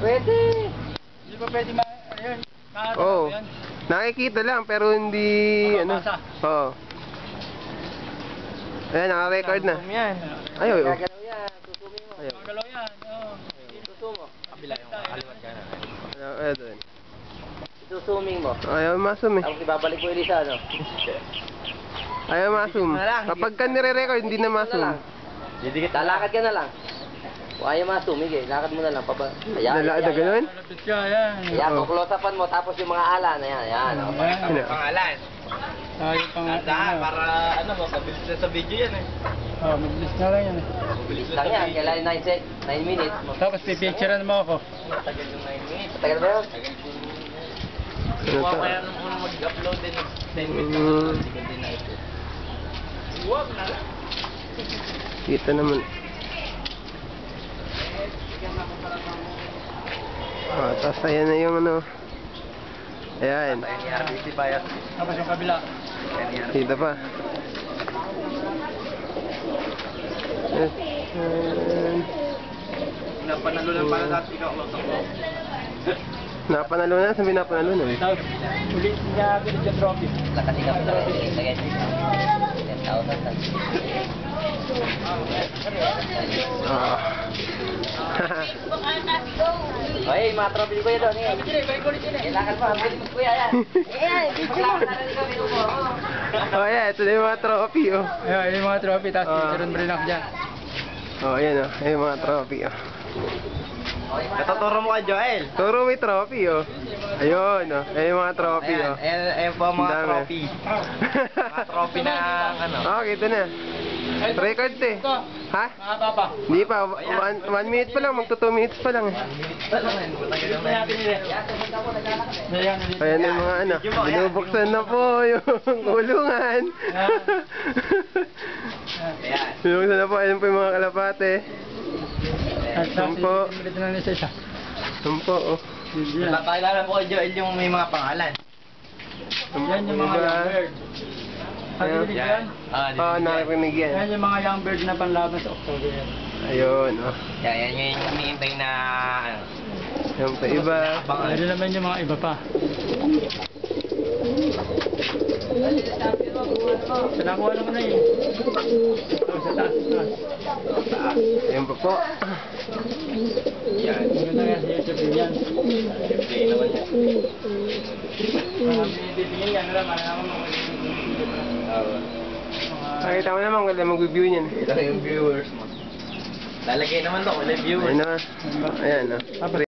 Pwede. Hindi ba pwede ayun, Oo. yan? Nakikita lang pero hindi ano. Mababasa. Oo. Ayan, naka-record na. Zoom yan. Ay, oo. Gagalaw yan. Susumi mo. Ayaw. Magalaw yan, oo. Susum mo. Kabila yung kaliwat ka na. Ayaw doon. Isusuming mo. Ayaw masum eh. Tapos ibabalik mo ulit sa ano. Ayaw masum. Kapag ka nire-record, hindi na masum. Lalakad ka na lang. Kung ayaw masumig eh. Lakad mo na lang. Ayan. Lalakad na ganun? Malapit ka, yan. Ayan, Oo. kuklose-upan mo. Tapos yung mga alan. Ayan, ayan. Ayan. Ano? Pangalan. Tayo pang... Tandaan, para ano, mapabilis na sa video yan eh. Oh, mabilis na lang yan eh. Mabilis Lang yan. Kailangan 9 minutes. Tapos pipicturean mo ako. Matagal yung 9 minutes. Matagal ba yun? Tagal yung... Ano Huwag to? kaya nung unang mag-upload din, 10 minutes Mm. na hindi din na ito. Huwag na lang. Kita naman. Ah, tapos ayan na yung ano. Ayan. Tayo ni RBC Bias. Tapos yung kabila. Dito pa. Ayan. Napanalo lang pala dati ikaw ako sa vlog. Napanalo na, sabi napanalo na eh. Tapos ulit niya binigyan yung trophy. Lakad ka pa talaga. Lagay. 10,000. Ah. Oy, mga trophy ko yun. Kailangan pa. Habilis mo kuya yan. Eh, video mo. Oh, ayan, ito na yung mga trophy oh. Ayun, yung mga trophy. Tapos Ah. picturean mo rin ako dyan. Oh, ayan oh, ayan yung mga trophy oh. Natuturo mo kay Joel. Turo may trophy oh. Ayun oh, ayan yung mga trophy oh. Ayan po ang mga Ang dami. trophy. Mga trophy na ano. Oh, kita na. Record eh. Ito, Ha? mahaba pa. Hindi pa, 1 minute pa lang, magto 2 minutes pa lang eh. Matagal yung 9 minutes. Ayan, Ayan na yung mga ano, binubuksan na po yung kulungan. Ayan. Binubuksan na po, ayan po yung mga kalapate. At tapos Sampo. ulit na lang isa. Sampo oh. Yan. Nakakilala mo kay Joel yung may mga pangalan. Yan yung mga young bird. Ayan. Narinig yan? Oo, narinig yan. Yan yung mga young bird na panlaban sa October. Ayun oh. Yan yung iniintay na ano. Yan pa iba. Ano naman yung mga iba pa. Sa nakuha naman na yun. Oh, sa taas, sa taas. Ayan pa po. Yan. Maganda nga sa YouTube yan. Siyempre naman yan. Bibigyan yan, alam, alam mo mga Nakita mo naman kung mag-review niyan. Ito yung viewers mo. Lalagay naman to, ulit viewers. Ayun na. Ayan oh.